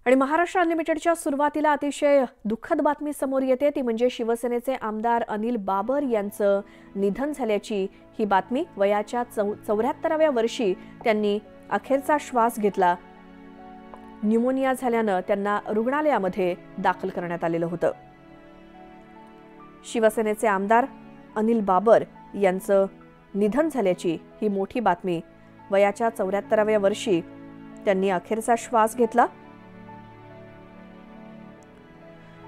आणि महाराष्ट्र अनलिमिटेडच्या सुरुवातीला अतिशय दुःखद बातमी समोर येते ती म्हणजे शिवसेनेचे आमदार अनिल बाबर यांचं निधन झाल्याची ही बातमी। वयाच्या 74व्या वर्षी त्यांनी अखेरचा श्वास घेतला। न्यूमोनिया झाल्याने त्यांना रुग्णालयामध्ये दाखल करण्यात आलेलं होतं। शिवसेनेचे आमदार अनिल बाबर यांचं निधन झाल्याची ही मोठी बातमी। वयाच्या 74व्या वर्षी त्यांनी अखेरचा श्वास घेतला।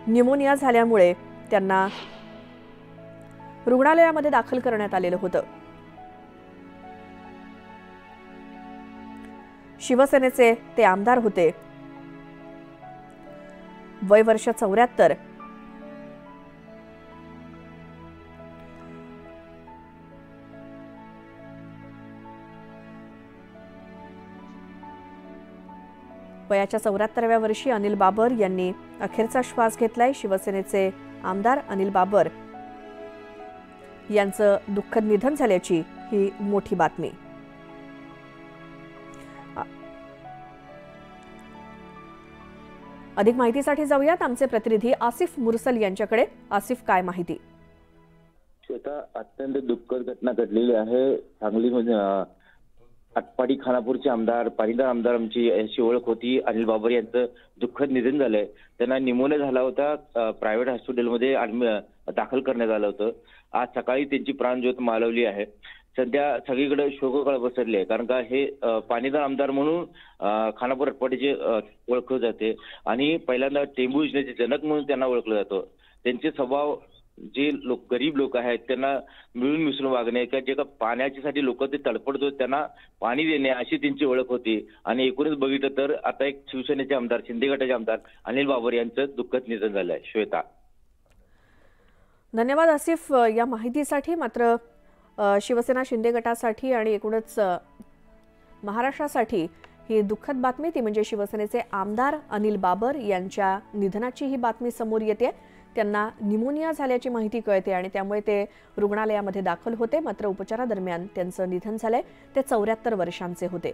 न्यूमोनिया झाल्यामुळे त्यांना रुग्णालयामध्ये दाखल करण्यात आलेलं होतं। शिवसेनेचे ते आमदार होते। वय वर्ष 74। वयाच्या 74व्या वर्षी अनिल बाबर यांनी अखेरचा श्वास घेतलाय। शिवसेनेचे आमदार अनिल बाबर यांचं दुःखद निधन झाल्याची ही मोठी बातमी। अधिक माहितीसाठी जाऊयात आमचे प्रतिनिधी आसिफ मुरसल यांच्याकडे। आसिफ, काय माहिती? श्वेता, अत्यंत दुःखद घटना घडलेली आहे। सांगलीमध्ये आटपाडी खानापूरचे आमदार पाणीदार आमदार आमची अशी ओळख होती। अनिल बाबर यांचं दुःखद निधन झालंय। त्यांना निमोनिया झाला होता। प्रायव्हेट हॉस्पिटलमध्ये दाखल करण्यात आलं होतं। आज सकाळी त्यांची प्राणज्योत मालवली आहे। सध्या सगळीकडे शोककळा पसरली आहे, कारण का हे पाणीदार आमदार म्हणून खानापूर आटपाडीचे ओळखले जाते आणि पहिल्यांदा टेंबू योजनेचे जनक म्हणून त्यांना ओळखलं जातं। त्यांचे स्वभाव जे गरीब लोक आहेत त्यांना मिळून मिसळून वागणे, जे का पाण्यासाठी लोक ते तडफडतो त्यांना पाणी देणे अशी त्यांची ओळख होती। आणि एकूणच बघितलं तर आता एक शिवसेनेचे आमदार, शिंदे गटाचे आमदार अनिल बाबर यांचं दुःखद निधन झालं आहे। श्वेता, धन्यवाद आसिफ या माहितीसाठी। मात्र शिवसेना शिंदे गटासाठी आणि एकूणच महाराष्ट्रासाठी ही दुःखद बातमी ती म्हणजे शिवसेनेचे आमदार अनिल बाबर यांच्या निधनाची ही बातमी समोर येते। त्यांना न्यूमोनिया झाल्याची माहिती कळते आणि त्यामुळे ते रुग्णालयामध्ये दाखल होते। मात्र उपचारादरम्यान त्यांचं निधन झालंय। ते 74 वर्षांचे होते।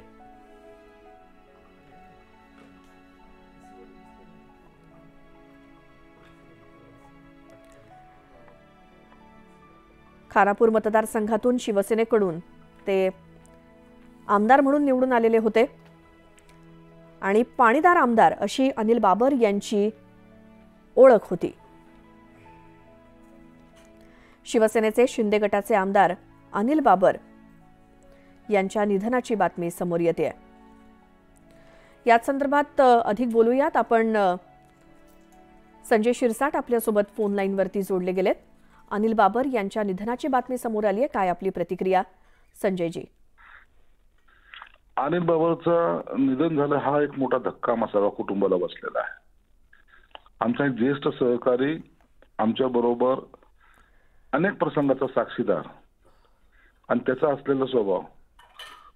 खानापूर मतदारसंघातून शिवसेनेकडून ते आमदार म्हणून निवडून आलेले होते आणि पाणीदार आमदार अशी अनिल बाबर यांची ओळख होती। शिवसेनेचे शिंदे गटाचे आमदार अनिल बाबर यांच्या निधनाची बातमी समोर येते। याच संदर्भात अधिक बोलूयात आपण। संजय शिरसाट आपल्यासोबत फोन लाईनवरती जोडले गेलेत। अनिल बाबर यांच्या निधनाची बातमी समोर आली आहे, काय आपली प्रतिक्रिया संजयजी? अनिल बाबरचं निधन झालं हा एक मोठा धक्का सर्व कुटुंबाला बसलेला आहे। आमचा एक ज्येष्ठ सहकारी, आमच्या बरोबर अनेक प्रसंगाचा साक्षीदार आणि त्याचा असलेला स्वभाव,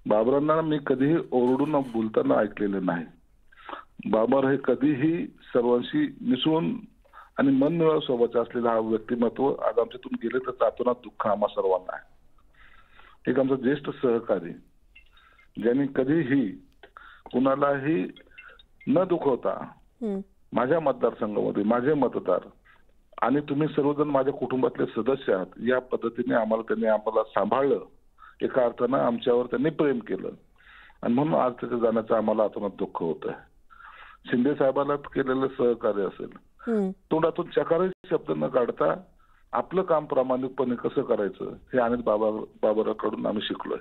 बाबरांना मी कधीही ओरडून बोलताना ऐकलेले नाही। बाबर हे कधीही सर्वांशी मिसळून आणि मनमिळावू स्वभावाचा असलेला हा व्यक्तिमत्व आज आमच्यातून गेले तर त्यातूनच दुःख आम्हा सर्वांना आहे। एक आमचा ज्येष्ठ सहकारी, ज्यांनी कधीही कुणालाही न दुखवता माझ्या मतदारसंघामध्ये माझे मतदार आणि तुम्ही सर्वजण माझ्या कुटुंबातले सदस्य आहात या पद्धतीने त्यांनी आम्हाला सांभाळलं। एका अर्थानं आमच्यावर त्यांनी प्रेम केलं आणि म्हणून आज त्याच्या जाण्याचं आम्हाला अतोनात दुःख होत आहे। शिंदे साहेबांना केलेलं सहकार्य असेल, तोंडातून चकारही शब्द न काढता आपलं काम प्रामाणिकपणे कसं करायचं हे अनिल बाबराकडून आम्ही शिकलोय।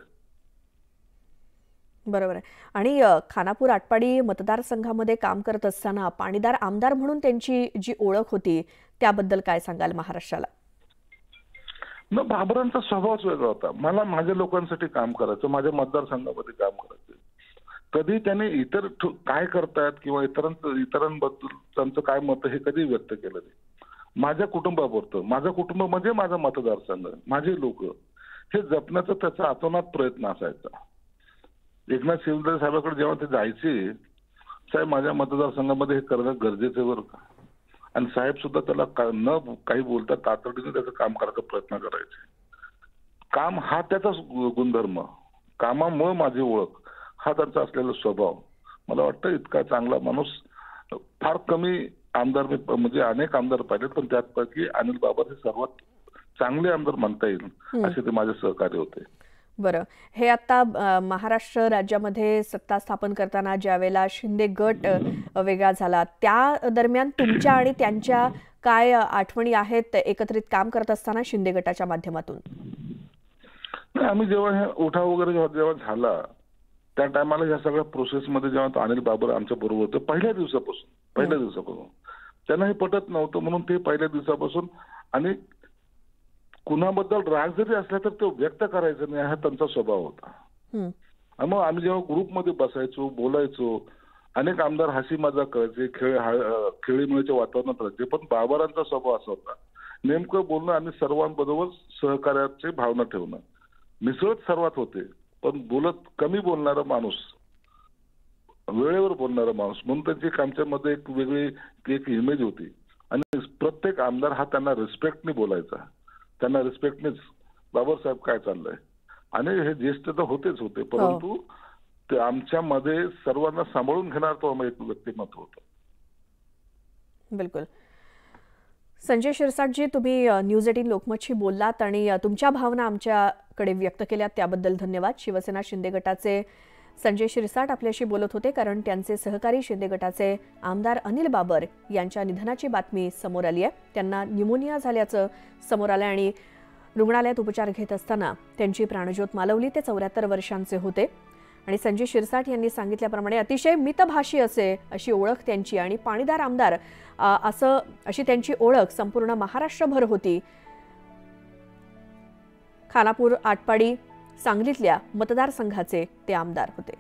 बरोबर आहे। आणि खानापूर आटपाडी मतदारसंघामध्ये काम करत असताना पाणीदार आमदार म्हणून त्यांची जी ओळख होती त्याबद्दल काय सांगाल महाराष्ट्राला? बाबरांचा स्वभावच वेगळा होता। मला माझ्या लोकांसाठी काम करायचं, माझ्या मतदारसंघामध्ये काम करायचं। कधी त्याने इतर काय करतायत किंवा इतरांबद्दल त्यांचं काय मत हे कधी व्यक्त केलं नाही। माझ्या कुटुंबापुरतं, माझं कुटुंब म्हणजे माझा मतदारसंघ, माझे लोक हे जपण्याचा त्याचा अतोनात प्रयत्न असायचा। एकनाथ शिंदे साहेबांकडे जेव्हा ते जायचे, साहेब माझ्या मतदारसंघामध्ये हे करणं गरजेचं बरं का, आणि साहेब सुद्धा त्याला न काही बोलता तातडीने त्याचं काम करायचा प्रयत्न करायचे। काम हा त्याचाच गुणधर्म, कामामुळे माझी ओळख हा त्यांचा असलेला स्वभाव, मला वाटतं इतका चांगला माणूस फार कमी आमदार म्हणजे अनेक आमदार पाहिलेत, पण त्यापैकी अनिल बाबर हे सर्वात चांगले आमदार म्हणता येईल असे ते माझे सहकारी होते. बरं, हे आता महाराष्ट्र राज्यामध्ये सत्ता स्थापन करताना ज्या वेळेला शिंदे गट वेगळा झाला, त्या दरम्यान तुमच्या आणि त्यांच्या काय आठवणी आहेत एकत्रित काम करत असताना शिंदे गटाच्या माध्यमातून? आम्ही जेव्हा हे उठाव वगैरे जेव्हा झाला त्या टायमाला या सगळ्या प्रोसेसमध्ये जेव्हा अनिल बाबर आमच्या बरोबर होते पहिल्या दिवसापासून त्यांना हे पटत नव्हतं, म्हणून ते पहिल्या दिवसापासून आणि कुणाबद्दल राग जरी असला तर तो व्यक्त करायचा नाही हा त्यांचा स्वभाव होता. आणि मग आम्ही जेव्हा ग्रुपमध्ये बसायचो, बोलायचो, अनेक आमदार हसी मजाक करायचे, खेळीमेळीच्या वातावरणात राहायचे, पण बाबरांचा स्वभाव असा होता नेमकं बोलणं आणि सर्वांबरोबर सहकार्याची भावना ठेवणं. मिसळत सर्वात होते, पण कमी बोलणारा माणूस, वेळेवर बोलणारा माणूस म्हणून त्यांची आमच्यामध्ये एक वेगळी एक इमेज होती. आणि प्रत्येक आमदार हा त्यांना रिस्पेक्टने बोलायचा, त्यांना रिस्पेक्टनेच बाबर साहेब काय चाललंय. आणि हे ज्येष्ठ तर होतेच होते, परंतु ते आमच्यामध्ये सर्वांना सांभाळून घेणार तो एक व्यक्तिमत्व होतं. बिलकुल. संजय शिरसाटजी, तुम्ही न्यूज 18 लोकमतशी बोललात आणि तुमच्या भावना आमच्याकडे व्यक्त केल्यात त्याबद्दल धन्यवाद. शिवसेना शिंदे गटाचे संजय शिरसाट आपल्याशी बोलत होते, कारण त्यांचे सहकारी शिंदे गटाचे आमदार अनिल बाबर यांच्या निधनाची बातमी समोर आली आहे. त्यांना न्यूमोनिया झाल्याचं समोर आलं आणि रुग्णालयात उपचार घेत असताना त्यांची प्राणज्योत मालवली. ते 74 वर्षांचे होते आणि संजय शिरसाट यांनी सांगितल्याप्रमाणे अतिशय मितभाषी अशी ओळख त्यांची आणि पाणीदार आमदार अशी त्यांची ओळख संपूर्ण महाराष्ट्रभर होती. खानापूर, आटपाडी, सांगलीतल्या मतदारसंघाचे ते आमदार होते.